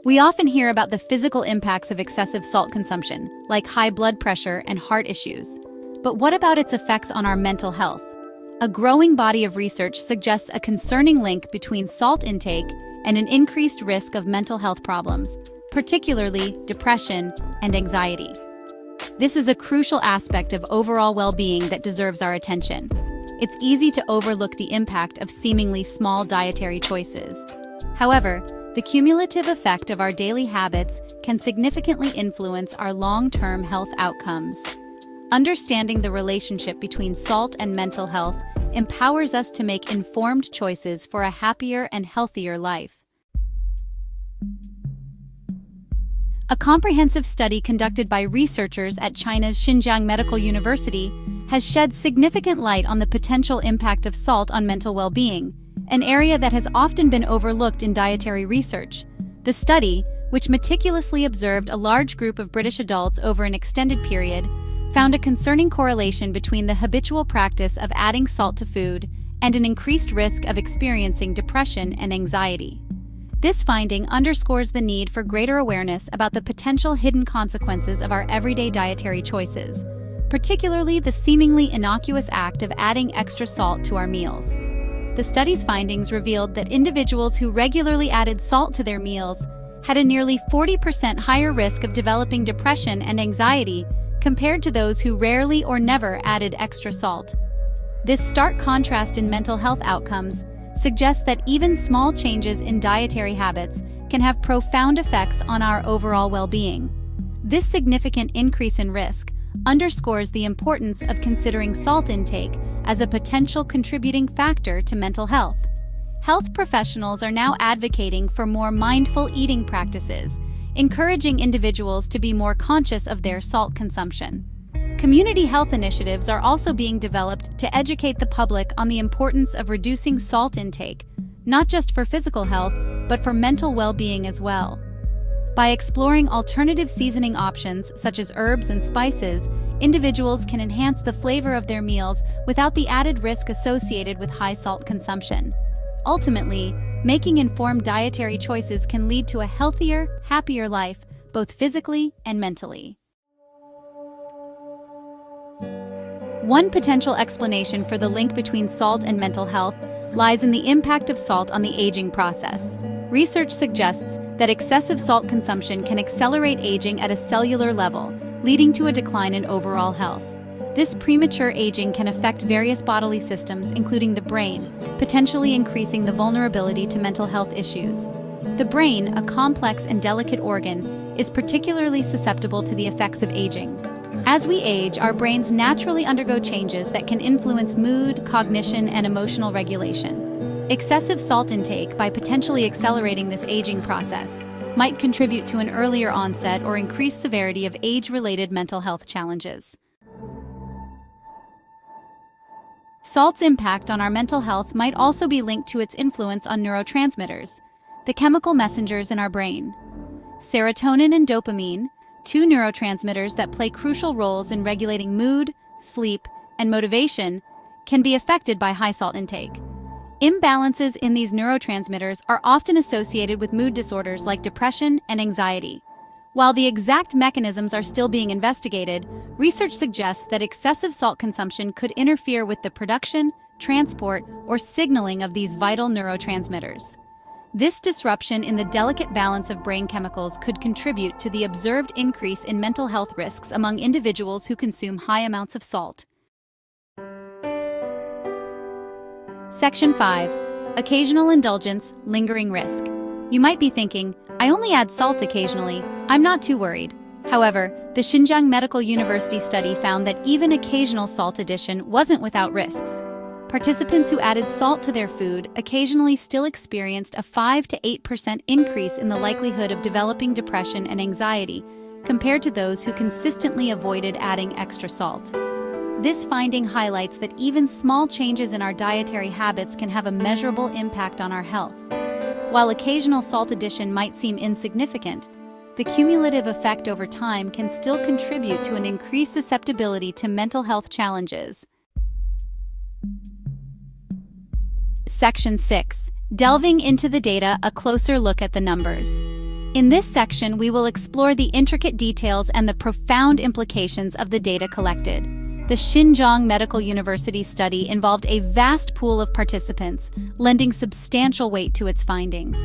We often hear about the physical impacts of excessive salt consumption, like high blood pressure and heart issues. But what about its effects on our mental health? A growing body of research suggests a concerning link between salt intake and an increased risk of mental health problems, particularly depression and anxiety. This is a crucial aspect of overall well-being that deserves our attention. It's easy to overlook the impact of seemingly small dietary choices. However, the cumulative effect of our daily habits can significantly influence our long-term health outcomes. Understanding the relationship between salt and mental health empowers us to make informed choices for a happier and healthier life. A comprehensive study conducted by researchers at China's Xinjiang Medical University has shed significant light on the potential impact of salt on mental well-being, an area that has often been overlooked in dietary research. The study, which meticulously observed a large group of British adults over an extended period, found a concerning correlation between the habitual practice of adding salt to food and an increased risk of experiencing depression and anxiety. This finding underscores the need for greater awareness about the potential hidden consequences of our everyday dietary choices, particularly the seemingly innocuous act of adding extra salt to our meals. The study's findings revealed that individuals who regularly added salt to their meals had a nearly 40% higher risk of developing depression and anxiety compared to those who rarely or never added extra salt. This stark contrast in mental health outcomes suggests that even small changes in dietary habits can have profound effects on our overall well-being. This significant increase in risk underscores the importance of considering salt intake as a potential contributing factor to mental health. Health professionals are now advocating for more mindful eating practices, encouraging individuals to be more conscious of their salt consumption. Community health initiatives are also being developed to educate the public on the importance of reducing salt intake, not just for physical health, but for mental well-being as well. By exploring alternative seasoning options such as herbs and spices, individuals can enhance the flavor of their meals without the added risk associated with high salt consumption. Ultimately, making informed dietary choices can lead to a healthier, happier life, both physically and mentally. One potential explanation for the link between salt and mental health lies in the impact of salt on the aging process. Research suggests that excessive salt consumption can accelerate aging at a cellular level, leading to a decline in overall health. This premature aging can affect various bodily systems, including the brain, potentially increasing the vulnerability to mental health issues. The brain, a complex and delicate organ, is particularly susceptible to the effects of aging. As we age, our brains naturally undergo changes that can influence mood, cognition, and emotional regulation. Excessive salt intake, by potentially accelerating this aging process, might contribute to an earlier onset or increased severity of age-related mental health challenges. Salt's impact on our mental health might also be linked to its influence on neurotransmitters, the chemical messengers in our brain. Serotonin and dopamine, two neurotransmitters that play crucial roles in regulating mood, sleep, and motivation, can be affected by high salt intake. Imbalances in these neurotransmitters are often associated with mood disorders like depression and anxiety. While the exact mechanisms are still being investigated, research suggests that excessive salt consumption could interfere with the production, transport, or signaling of these vital neurotransmitters. This disruption in the delicate balance of brain chemicals could contribute to the observed increase in mental health risks among individuals who consume high amounts of salt. Section 5. Occasional indulgence, lingering risk. You might be thinking, I only add salt occasionally, I'm not too worried. However, the Xinjiang Medical University study found that even occasional salt addition wasn't without risks. Participants who added salt to their food occasionally still experienced a 5 to 8% increase in the likelihood of developing depression and anxiety, compared to those who consistently avoided adding extra salt. This finding highlights that even small changes in our dietary habits can have a measurable impact on our health. While occasional salt addition might seem insignificant, the cumulative effect over time can still contribute to an increased susceptibility to mental health challenges. Section 6. Delving into the data, a closer look at the numbers. In this section, we will explore the intricate details and the profound implications of the data collected. The Xinjiang Medical University study involved a vast pool of participants, lending substantial weight to its findings.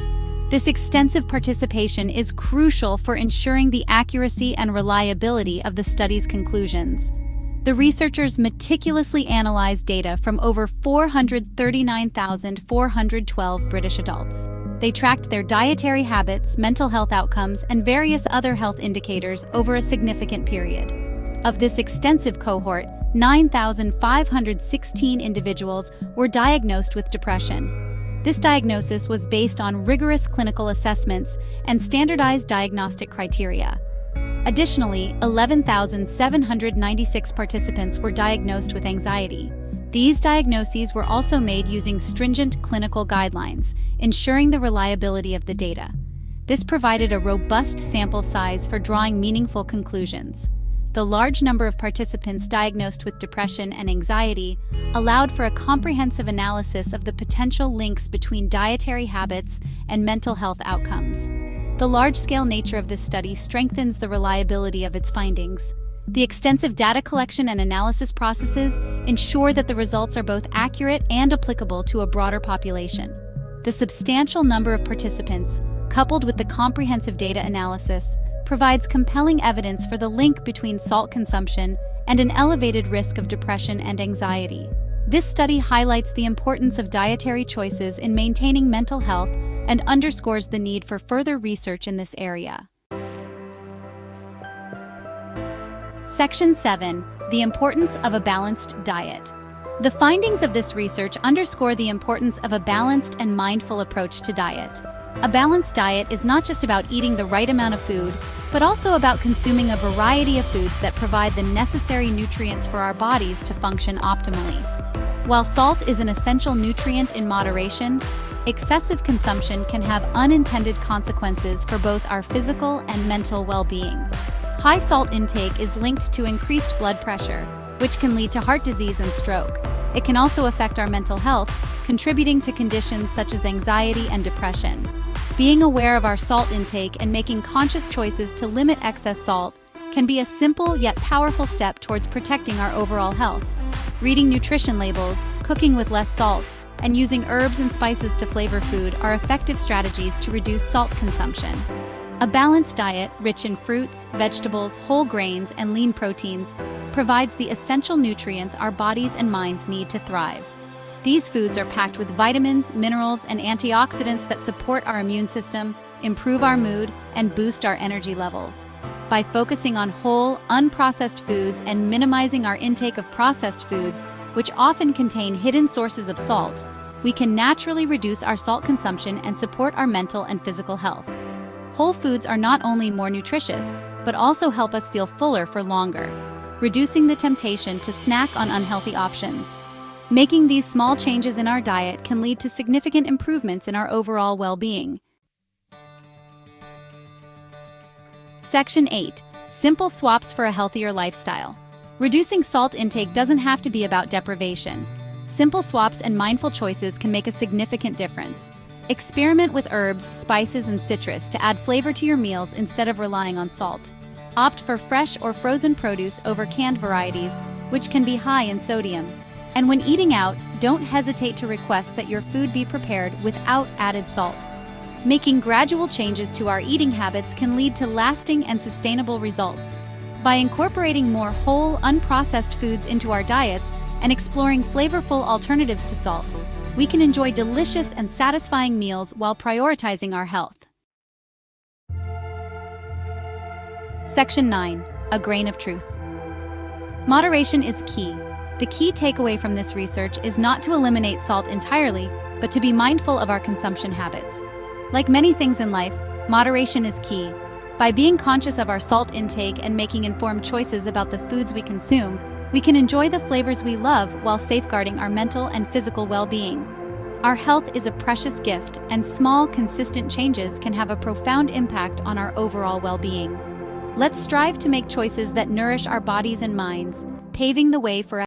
This extensive participation is crucial for ensuring the accuracy and reliability of the study's conclusions. The researchers meticulously analyzed data from over 439,412 British adults. They tracked their dietary habits, mental health outcomes, and various other health indicators over a significant period. Of this extensive cohort, 9,516 individuals were diagnosed with depression. This diagnosis was based on rigorous clinical assessments and standardized diagnostic criteria. Additionally, 11,796 participants were diagnosed with anxiety. These diagnoses were also made using stringent clinical guidelines, ensuring the reliability of the data. This provided a robust sample size for drawing meaningful conclusions. The large number of participants diagnosed with depression and anxiety allowed for a comprehensive analysis of the potential links between dietary habits and mental health outcomes. The large-scale nature of this study strengthens the reliability of its findings. The extensive data collection and analysis processes ensure that the results are both accurate and applicable to a broader population. The substantial number of participants, coupled with the comprehensive data analysis, provides compelling evidence for the link between salt consumption and an elevated risk of depression and anxiety. This study highlights the importance of dietary choices in maintaining mental health and underscores the need for further research in this area. Section 7. The importance of a balanced diet. The findings of this research underscore the importance of a balanced and mindful approach to diet. A balanced diet is not just about eating the right amount of food, but also about consuming a variety of foods that provide the necessary nutrients for our bodies to function optimally. While salt is an essential nutrient in moderation, excessive consumption can have unintended consequences for both our physical and mental well-being. High salt intake is linked to increased blood pressure, which can lead to heart disease and stroke. It can also affect our mental health, contributing to conditions such as anxiety and depression. Being aware of our salt intake and making conscious choices to limit excess salt can be a simple yet powerful step towards protecting our overall health. Reading nutrition labels, cooking with less salt, and using herbs and spices to flavor food are effective strategies to reduce salt consumption. A balanced diet, rich in fruits, vegetables, whole grains, and lean proteins, provides the essential nutrients our bodies and minds need to thrive. These foods are packed with vitamins, minerals, and antioxidants that support our immune system, improve our mood, and boost our energy levels. By focusing on whole, unprocessed foods and minimizing our intake of processed foods, which often contain hidden sources of salt, we can naturally reduce our salt consumption and support our mental and physical health. Whole foods are not only more nutritious, but also help us feel fuller for longer, reducing the temptation to snack on unhealthy options. Making these small changes in our diet can lead to significant improvements in our overall well-being. Section 8. Simple swaps for a healthier lifestyle. Reducing salt intake doesn't have to be about deprivation. Simple swaps and mindful choices can make a significant difference. Experiment with herbs, spices, and citrus to add flavor to your meals instead of relying on salt. Opt for fresh or frozen produce over canned varieties, which can be high in sodium. And when eating out, don't hesitate to request that your food be prepared without added salt. Making gradual changes to our eating habits can lead to lasting and sustainable results. By incorporating more whole, unprocessed foods into our diets and exploring flavorful alternatives to salt, we can enjoy delicious and satisfying meals while prioritizing our health. Section 9. A grain of truth. Moderation is key. The key takeaway from this research is not to eliminate salt entirely, but to be mindful of our consumption habits. Like many things in life, moderation is key. By being conscious of our salt intake and making informed choices about the foods we consume, we can enjoy the flavors we love while safeguarding our mental and physical well-being. Our health is a precious gift, and small, consistent changes can have a profound impact on our overall well-being. Let's strive to make choices that nourish our bodies and minds, paving the way for